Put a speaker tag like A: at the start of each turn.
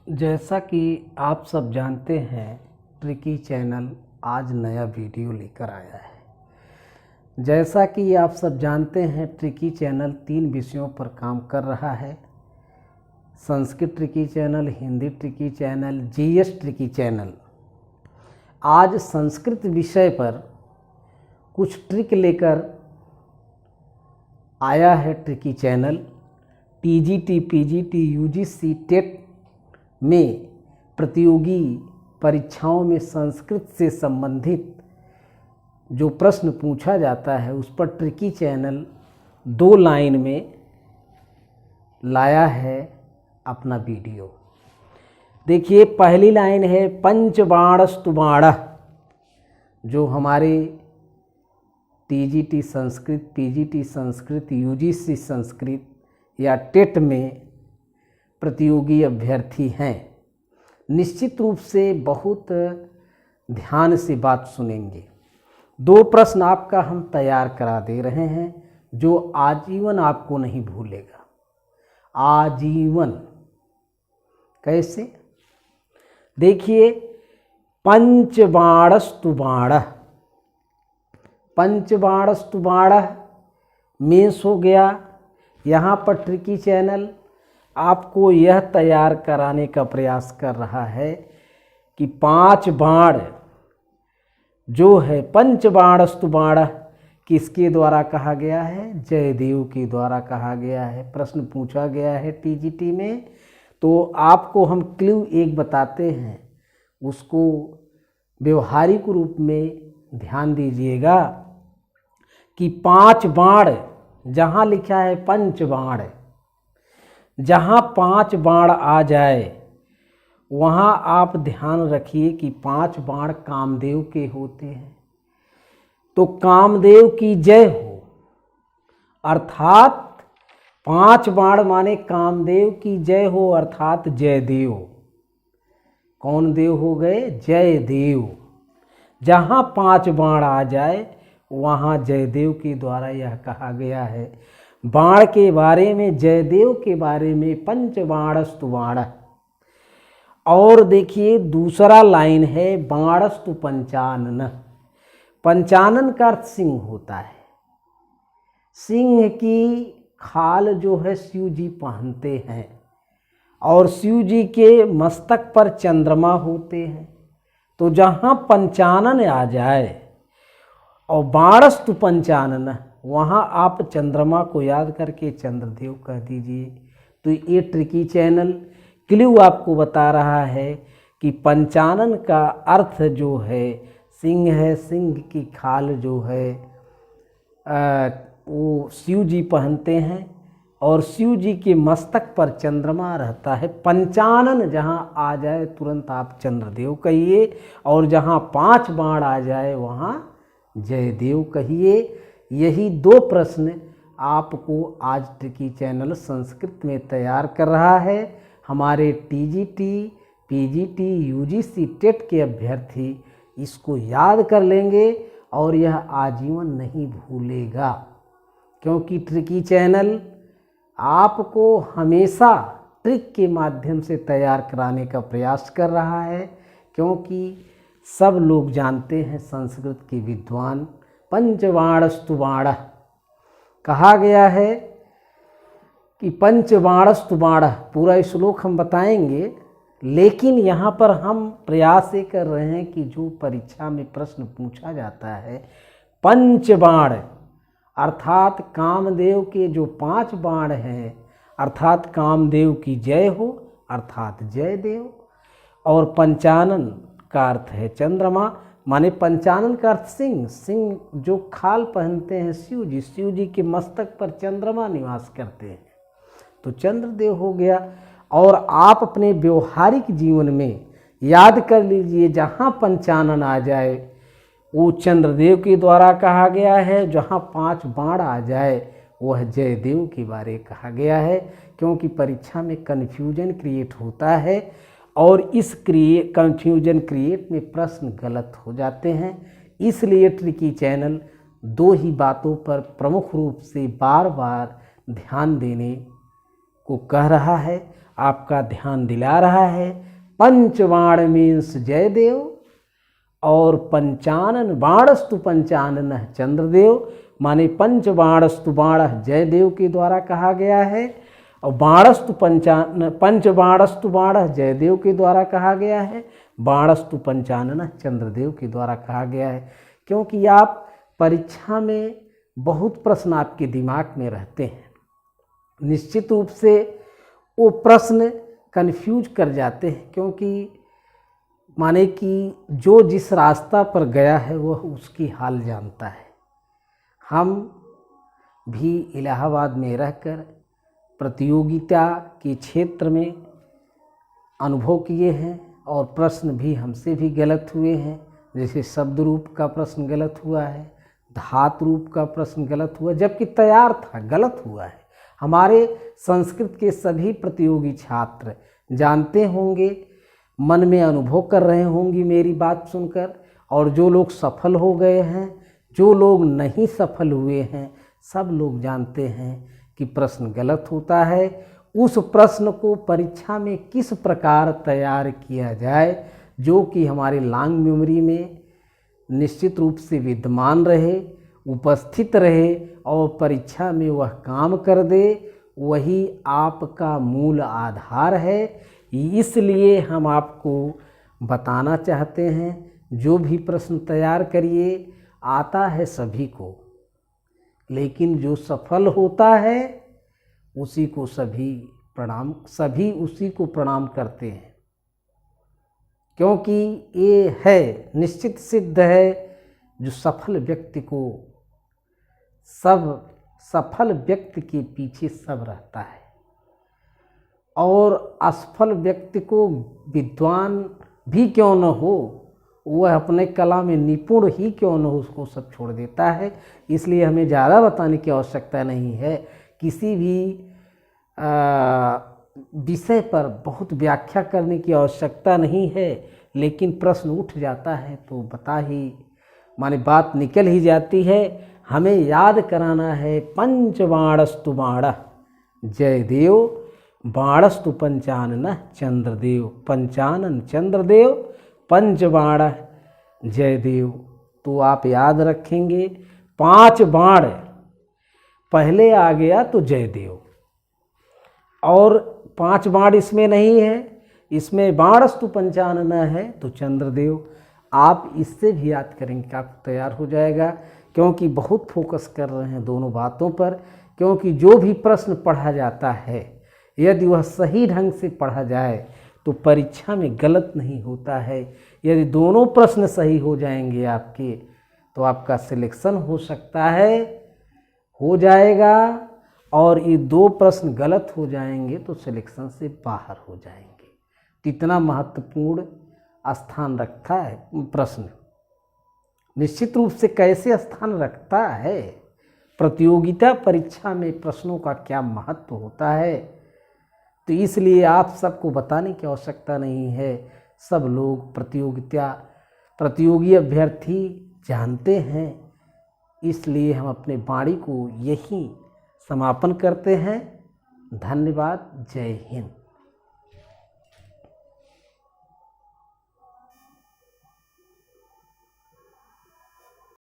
A: जैसा कि आप सब जानते हैं, ट्रिकी चैनल आज नया वीडियो लेकर आया है। जैसा कि आप सब जानते हैं, ट्रिकी चैनल 3 विषयों पर काम कर रहा है। Sanskrit tricky channel, Hindi tricky channel, GS tricky channel. आज संस्कृत विषय पर कुछ ट्रिक लेकर आया है tricky channel. TGT, PGT, UGC, TET में प्रतियोगी परीक्षाओं में संस्कृत से संबंधित जो प्रश्न पूछा जाता है उस पर ट्रिकी चैनल 2 लाइन में लाया है अपना वीडियो। देखिए, पहली लाइन है पंचबाणस्तु बाणः, जो हमारे TGT Sanskrit, PGT Sanskrit, UGC Sanskrit या टेट में प्रतियोगी अभ्यर्थी हैं, निश्चित रूप से बहुत ध्यान से बात सुनेंगे। 2 प्रश्न आपका हम तैयार करा दे रहे हैं जो आजीवन आपको नहीं भूलेगा। आजीवन कैसे? देखिए, पंचबाणस्तु बाणः, पंचबाणस्तु बाणः मेंस हो गया। यहाँ पर ट्रिकी चैनल आपको यह तैयार कराने का प्रयास कर रहा है कि 5 बाण जो है पंचबाणस्तु बाणः किसके द्वारा कहा गया है? जयदेव के द्वारा कहा गया है। प्रश्न पूछा गया है टीजीटी में, तो आपको हम क्लू एक बताते हैं, उसको व्यवहारिक रूप में ध्यान दीजिएगा कि 5 बाण, जहाँ लिखा है पंच बाण, जहाँ 5 बाण आ जाए वहाँ आप ध्यान रखिए कि 5 बाण कामदेव के होते हैं। तो कामदेव की जय हो, अर्थात 5 बाण माने कामदेव की जय हो, अर्थात जयदेव। कौन देव हो गए? जयदेव। जहाँ 5 बाण आ जाए वहाँ जयदेव के द्वारा यह कहा गया है। बाण के बारे में, जयदेव के बारे में पंचबाणस्तु बाणः। और देखिए, दूसरा लाइन है बाणस्तु पंचानन। पंचानन का अर्थ सिंह होता है। सिंह की खाल जो है शिव जी पहनते हैं और शिव जी के मस्तक पर चंद्रमा होते हैं। तो जहाँ पंचानन आ जाए और बाणस्तु पंचानन, वहाँ आप चंद्रमा को याद करके चंद्रदेव कह दीजिए। तो ये ट्रिकी चैनल क्लू आपको बता रहा है कि पंचानन का अर्थ जो है सिंह है। सिंह की खाल जो है वो शिव जी पहनते हैं और शिव जी के मस्तक पर चंद्रमा रहता है। पंचानन जहाँ आ जाए तुरंत आप चंद्रदेव कहिए, और जहाँ 5 बाण आ जाए वहाँ जयदेव कहिए। यही 2 प्रश्न आपको आज ट्रिकी चैनल संस्कृत में तैयार कर रहा है। हमारे टीजीटी, पीजीटी, यूजीसी, टेट के अभ्यर्थी इसको याद कर लेंगे और यह आजीवन नहीं भूलेगा, क्योंकि ट्रिकी चैनल आपको हमेशा ट्रिक के माध्यम से तैयार कराने का प्रयास कर रहा है। क्योंकि सब लोग जानते हैं, संस्कृत के विद्वान, पंचबाणस्तु बाणः कहा गया है कि पंचबाणस्तु बाणः। पूरा श्लोक हम बताएंगे, लेकिन यहाँ पर हम प्रयास ये कर रहे हैं कि जो परीक्षा में प्रश्न पूछा जाता है, पंचबाण अर्थात कामदेव के जो 5 बाण हैं, अर्थात कामदेव की जय हो, अर्थात जयदेव। और पंचानन का अर्थ है चंद्रमा, माने पंचानन का अर्थ सिंह। सिंह जो खाल पहनते हैं शिव जी, शिव जी के मस्तक पर चंद्रमा निवास करते हैं, तो चंद्रदेव हो गया। और आप अपने व्यवहारिक जीवन में याद कर लीजिए, जहाँ पंचानन आ जाए वो चंद्रदेव के द्वारा कहा गया है, जहाँ 5 बाण आ जाए वह जयदेव के बारे कहा गया है। क्योंकि परीक्षा में कन्फ्यूजन क्रिएट होता है और इस कन्फ्यूजन क्रिएट में प्रश्न गलत हो जाते हैं। इसलिए ट्रिकी चैनल 2 ही बातों पर प्रमुख रूप से बार बार ध्यान देने को कह रहा है, आपका ध्यान दिला रहा है। पंचबाण मीन्स जयदेव और पंचानन बाणस्तु पंचानन चंद्रदेव, माने पंचबाणस्तु बाण जयदेव के द्वारा कहा गया है और पंचबाणस्तु बाण जयदेव के द्वारा कहा गया है, बाणस्तु पंचानन चंद्रदेव के द्वारा कहा गया है। क्योंकि आप परीक्षा में बहुत प्रश्न आपके दिमाग में रहते हैं, निश्चित रूप से वो प्रश्न कन्फ्यूज कर जाते हैं, क्योंकि माने कि जो जिस रास्ता पर गया है वह उसकी हाल जानता है। हम भी इलाहाबाद में रहकर प्रतियोगिता के क्षेत्र में अनुभव किए हैं और प्रश्न भी हमसे भी गलत हुए हैं। जैसे शब्द रूप का प्रश्न गलत हुआ है, धातु रूप का प्रश्न गलत हुआ, जबकि तैयार था, गलत हुआ है। हमारे संस्कृत के सभी प्रतियोगी छात्र जानते होंगे, मन में अनुभव कर रहे होंगे मेरी बात सुनकर, और जो लोग सफल हो गए हैं, जो लोग नहीं सफल हुए हैं, सब लोग जानते हैं कि प्रश्न गलत होता है। उस प्रश्न को परीक्षा में किस प्रकार तैयार किया जाए जो कि हमारे लॉन्ग मेमोरी में निश्चित रूप से विद्यमान रहे, उपस्थित रहे और परीक्षा में वह काम कर दे, वही आपका मूल आधार है। इसलिए हम आपको बताना चाहते हैं, जो भी प्रश्न तैयार करिए आता है सभी को, लेकिन जो सफल होता है उसी को सभी उसी को प्रणाम करते हैं। क्योंकि ये है निश्चित सिद्ध है, जो सफल व्यक्ति को सफल व्यक्ति के पीछे सब रहता है, और असफल व्यक्ति को विद्वान भी क्यों न हो, वह अपने कला में निपुण ही क्यों न हो, उसको सब छोड़ देता है। इसलिए हमें ज़्यादा बताने की आवश्यकता नहीं है, किसी भी विषय पर बहुत व्याख्या करने की आवश्यकता नहीं है। लेकिन प्रश्न उठ जाता है तो माने बात निकल ही जाती है। हमें याद कराना है, पंचबाणस्तु बाण जयदेव, बाणस्तु पंचानन चंद्रदेव, पंचानन चंद्रदेव, पंचबाण जयदेव। तो आप याद रखेंगे, 5 बाण पहले आ गया तो जयदेव, और 5 बाण इसमें नहीं है, इसमें बाणस्तु पंचानन है तो चंद्रदेव। आप इससे भी याद करेंगे कि आपको तैयार हो जाएगा, क्योंकि बहुत फोकस कर रहे हैं दोनों बातों पर। क्योंकि जो भी प्रश्न पढ़ा जाता है, यदि वह सही ढंग से पढ़ा जाए तो परीक्षा में गलत नहीं होता है। यदि दोनों प्रश्न सही हो जाएंगे आपके, तो आपका सिलेक्शन हो सकता है, हो जाएगा, और ये 2 प्रश्न गलत हो जाएंगे तो सिलेक्शन से बाहर हो जाएंगे। कितना महत्वपूर्ण स्थान रखता है प्रश्न, निश्चित रूप से कैसे स्थान रखता है, प्रतियोगिता परीक्षा में प्रश्नों का क्या महत्व होता है। तो इसलिए आप सबको बताने की आवश्यकता नहीं है, सब लोग प्रतियोगी अभ्यर्थी जानते हैं। इसलिए हम अपने वाणी को यहीं समापन करते हैं। धन्यवाद। जय हिंद।